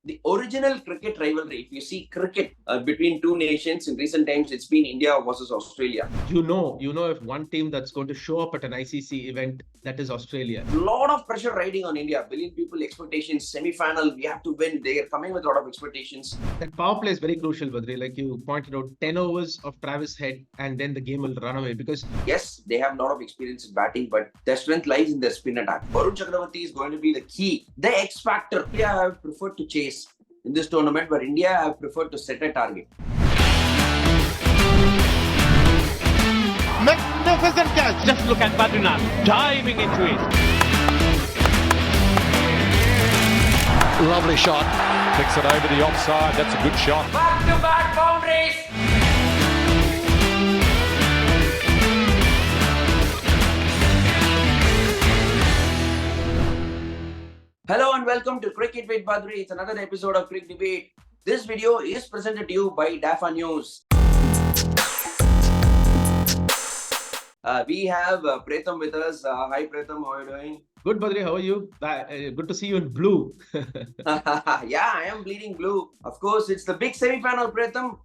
the original cricket rivalry, if you see cricket between two nations in recent times, it's been India versus Australia. If one team that's going to show up at an ICC event, that is Australia. A lot of pressure riding on India. Billion people expectations, semi-final, we have to win. They are coming with a lot of expectations. That power play is very crucial, Badri. Like you pointed out, 10 overs of Travis Head, and then the game will run away because yes, they have a lot of experience in batting, but their strength lies in their spin attack. Varun Chakravarti is going to be the key, the X factor. India have preferred to chase in this tournament, but India have preferred to set a target. Magnificent catch. Just look at Badri now, diving into it. Lovely shot. Picks it over the offside. That's a good shot. Back-to-back boundaries. Hello and welcome to Cricket with Badri. It's another episode of Cric Debate. This video is presented to you by DIVO News. We have Pratham with us. Hi Pratham, how are you doing? good, Badri. How are you? Good to see you in blue. Yeah, I am bleeding blue. Of course, it's the big semi-final, Pratham.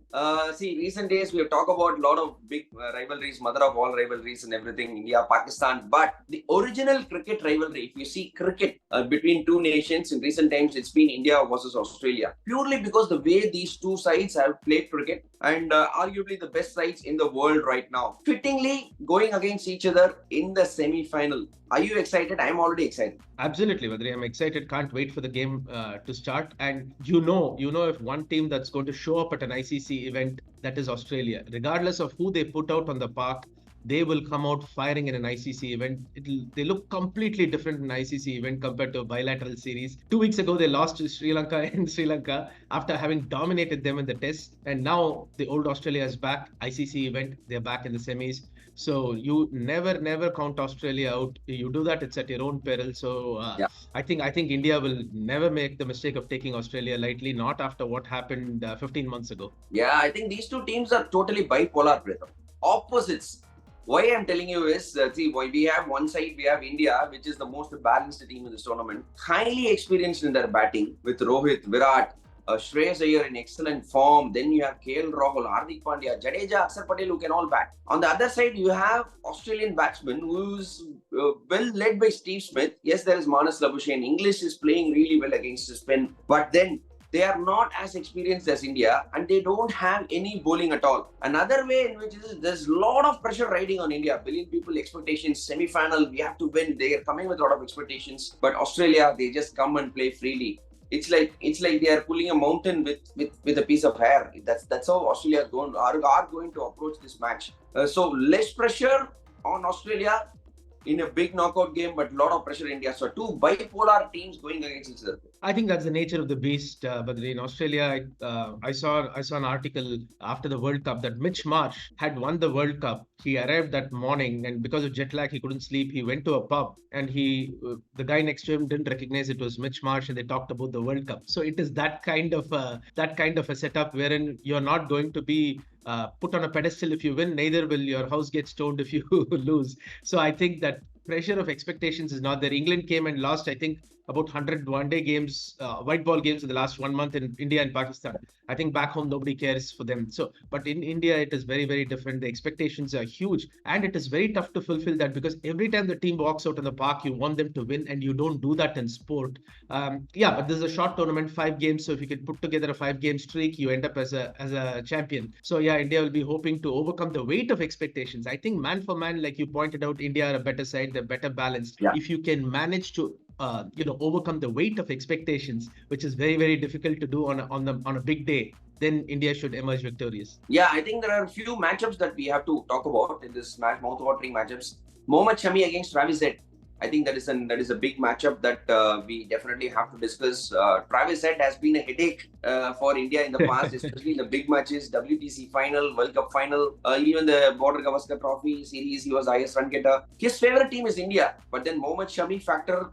Recent days we have talked about a lot of big rivalries, mother of all rivalries and everything, India, Pakistan. But the original cricket rivalry, if you see cricket between two nations in recent times, it's been India versus Australia. Purely because the way these two sides have played cricket and arguably the best sides in the world right now. Fittingly going against each other in the semi-final. Are you excited? I'm already excited. Absolutely, Badri. I'm excited. Can't wait for the game to start. And if one team that's going to show up at an ICC event, that is Australia. Regardless of who they put out on the park, they will come out firing in an ICC event. They look completely different in an ICC event compared to a bilateral series. 2 weeks ago, they lost to Sri Lanka in Sri Lanka after having dominated them in the test. And now the old Australia is back. ICC event, they're back in the semis. So you never count Australia out. You do that, it's at your own peril. So I think India will never make the mistake of taking Australia lightly, not after what happened 15 months ago. Yeah, I think these two teams are totally bipolar, Pratham. Opposites. Why I'm telling you is, we have one side, we have India, which is the most balanced team in this tournament. Highly experienced in their batting with Rohit, Virat, Shreyas Iyer in excellent form. Then you have KL Rahul, Hardik Pandya, Jadeja, Akshar Patel, who can all bat. On the other side, you have Australian batsman who's well led by Steve Smith. Yes, there is Marnus Labuschagne. English is playing really well against the spin. But then they are not as experienced as India and they don't have any bowling at all. Another way in which there's a lot of pressure riding on India. Billion people expectations, semi-final, we have to win. They are coming with a lot of expectations. But Australia, they just come and play freely. It's like they are pulling a mountain with a piece of hair. That's how Australia are going to approach this match. So less pressure on Australia in a big knockout game, but a lot of pressure in India. So two bipolar teams going against each other. I think that's the nature of the beast, Badri. In Australia, I saw an article after the World Cup that Mitch Marsh had won the World Cup. He arrived that morning, and because of jet lag, he couldn't sleep. He went to a pub, and the guy next to him didn't recognize it was Mitch Marsh, and they talked about the World Cup. So it is that kind of a setup wherein you're not going to be put on a pedestal if you win. Neither will your house get stoned if you lose. So I think that pressure of expectations is not there. England came and lost, I think, about 100 one-day games, white ball games in the last 1 month in India and Pakistan. I think back home, nobody cares for them. So, but in India, it is very, very different. The expectations are huge. And it is very tough to fulfill that because every time the team walks out in the park, you want them to win and you don't do that in sport. But this is a short tournament, 5 games. So if you can put together a 5-game streak, you end up as a champion. So yeah, India will be hoping to overcome the weight of expectations. I think man for man, like you pointed out, India are a better side. They're better balanced. Yeah. If you can manage to overcome the weight of expectations, which is very, very difficult to do on a big day, then India should emerge victorious. Yeah, I think there are a few matchups that we have to talk about in this match, mouth-watering matchups. Mohammad Shami against Travis Head. I think that is a big matchup that we definitely have to discuss. Travis Head has been a headache for India in the past, especially in the big matches, WTC final, World Cup final, even the Border Gavaskar Trophy series. He was the highest run getter. His favorite team is India, but then Mohammad Shami factor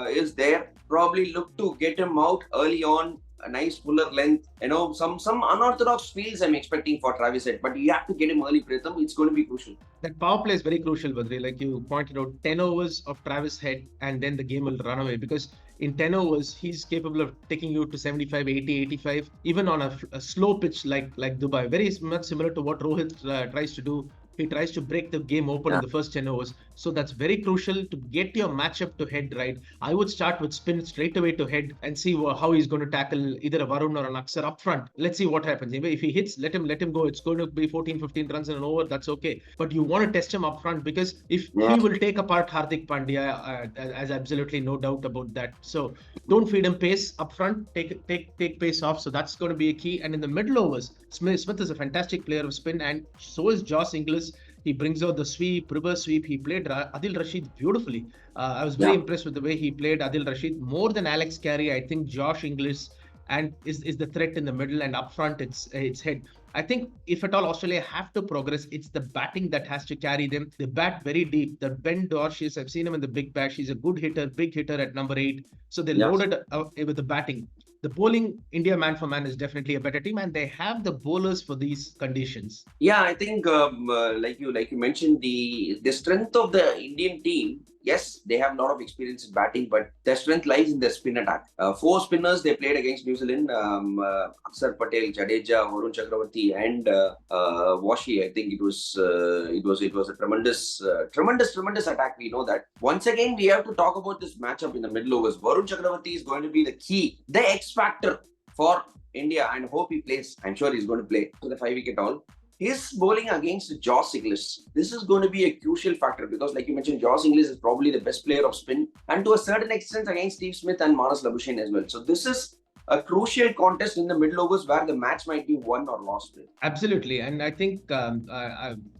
is there. Probably look to get him out early on. A nice fuller length, some unorthodox fields I'm expecting for Travis Head, but you have to get him early, Pratham. It's going to be crucial. That power play is very crucial, Badri. Like you pointed out, 10 overs of Travis Head, and then the game will run away because in 10 overs, he's capable of taking you to 75, 80, 85, even on a slow pitch like Dubai. Very much similar to what Rohit tries to do. He tries to break the game open in the first 10 overs. So that's very crucial to get your matchup to head right. I would start with spin straight away to head and see how he's going to tackle either a Varun or an Aksar up front. Let's see what happens. If he hits, let him go. It's going to be 14, 15 runs in an over. That's okay. But you want to test him up front, because if he will take apart Hardik Pandya, as absolutely no doubt about that. So don't feed him pace up front. Take pace off. So that's going to be a key. And in the middle overs, Smith is a fantastic player of spin, and so is Josh Inglis. He brings out the sweep, reverse sweep. He played Adil Rashid beautifully. I was very impressed with the way he played Adil Rashid. More than Alex Carey, I think Josh Inglis and is the threat in the middle, and up front it's head. I think if at all Australia have to progress, it's the batting that has to carry them. They bat very deep. The Ben Dorshis, I've seen him in the Big Bash. He's a good hitter, big hitter at number 8. So they loaded with the batting. The bowling, India man for man, is definitely a better team, and they have the bowlers for these conditions. Yeah, I think like you mentioned, the strength of the Indian team. Yes, they have a lot of experience in batting, but their strength lies in their spin attack. 4 spinners they played against New Zealand: Akshar Patel, Jadeja, Varun Chakravarti, and Washi. I think it was a tremendous attack. We know that. Once again, we have to talk about this matchup in the middle overs. Varun Chakravarti is going to be the key, the X factor for India, and hope he plays. I'm sure he's going to play for the 5-wicket haul. His bowling against Josh Inglis, this is going to be a crucial factor, because like you mentioned, Josh Inglis is probably the best player of spin, and to a certain extent against Steve Smith and Manas Labuschagne as well. So this is a crucial contest in the middle overs where the match might be won or lost. Absolutely. And I think,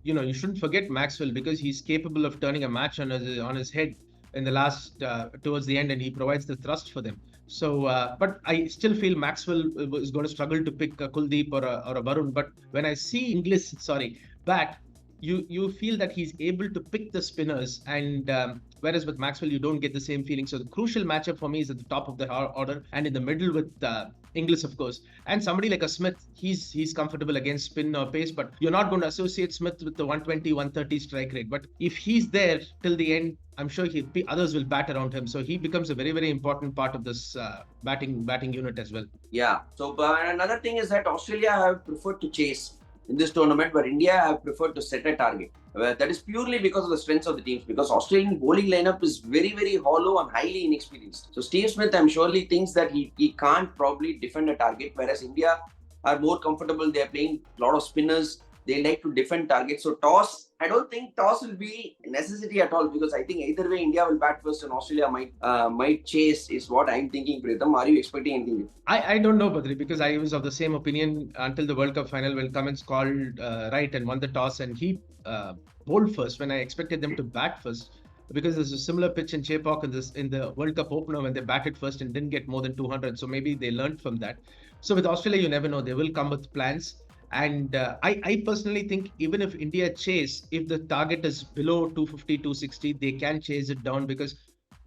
you shouldn't forget Maxwell, because he's capable of turning a match on his head in the last, towards the end, and he provides the thrust for them. So, but I still feel Maxwell is going to struggle to pick a Kuldeep or a Varun. But when I see Inglis, bat, you feel that he's able to pick the spinners, and whereas with Maxwell you don't get the same feeling. So the crucial matchup for me is at the top of the order, and in the middle with Inglis, of course, and somebody like a Smith. He's comfortable against spin or pace, but you're not going to associate Smith with the 120, 130 strike rate. But if he's there till the end, I'm sure others will bat around him. So he becomes a very, very important part of this batting unit as well. Yeah. So another thing is that Australia have preferred to chase in this tournament, where India have preferred to set a target. That is purely because of the strengths of the teams, because Australian bowling lineup is very, very hollow and highly inexperienced. So Steve Smith, I'm surely thinks that he can't probably defend a target, whereas India are more comfortable. They're playing a lot of spinners. They like to defend targets. So toss, I don't think toss will be a necessity at all, because I think either way India will bat first and Australia might chase, is what I'm thinking. Pritham, are you expecting anything? I don't know, Badri, because I was of the same opinion until the World Cup final when Cummins called right and won the toss, and he bowled first when I expected them to bat first, because there's a similar pitch in Chepauk in the World Cup opener when they batted first and didn't get more than 200. So maybe they learned from that. So with Australia, you never know. They will come with plans. And I personally think even if India chase, if the target is below 250, 260, they can chase it down, because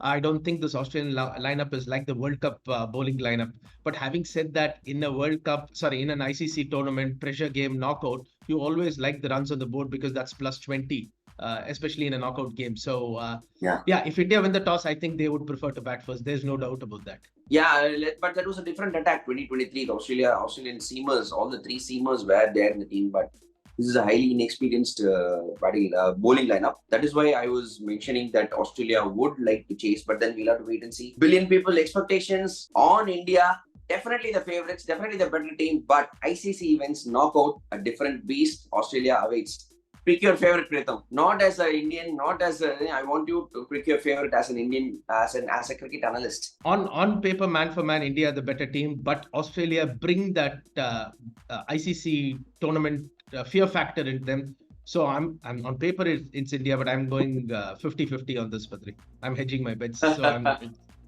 I don't think this Australian lineup is like the World Cup bowling lineup. But having said that, in a World Cup, in an ICC tournament, pressure game, knockout, you always like the runs on the board, because that's plus 20. Especially in a knockout game. So, if India win the toss, I think they would prefer to bat first. There's no doubt about that. Yeah, but that was a different attack. 2023, the Australian seamers, all the 3 seamers were there in the team, but this is a highly inexperienced bowling lineup. That is why I was mentioning that Australia would like to chase, but then we'll have to wait and see. Billion people expectations on India. Definitely the favorites, definitely the better team, but ICC events knockout, a different beast. Australia awaits. Pick your favorite, Pritham. Not as an Indian, I want you to pick your favorite as an Indian, as a cricket analyst. On paper, man for man, India the better team, but Australia bring that ICC tournament fear factor in them. So I'm on paper it's India, but I'm going 50-50 on this, Badri. I'm hedging my bets. So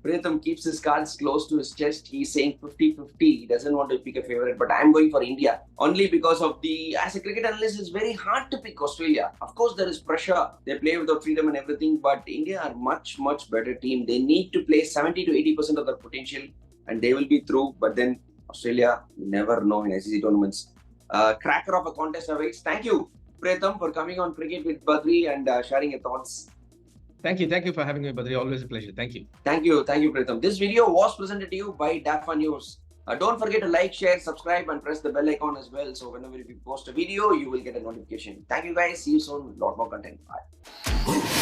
Pritham keeps his cards close to his chest. He's saying 50-50. He doesn't want to pick a favorite, but I'm going for India. Only because of as a cricket analyst, it's very hard to pick Australia. Of course, there is pressure. They play without freedom and everything, but India are much, much better team. They need to play 70 to 80% of their potential, and they will be through. But then Australia, you never know in ICC tournaments. Cracker of a contest awaits. Thank you, Pritham, for coming on Cricket with Badri and sharing your thoughts. Thank you for having me, Badri. Always a pleasure. Thank you. Thank you, Pritham. This video was presented to you by DIVO News. Don't forget to like, share, subscribe, and press the bell icon as well. So whenever we post a video, you will get a notification. Thank you guys. See you soon. Lot more content. Bye.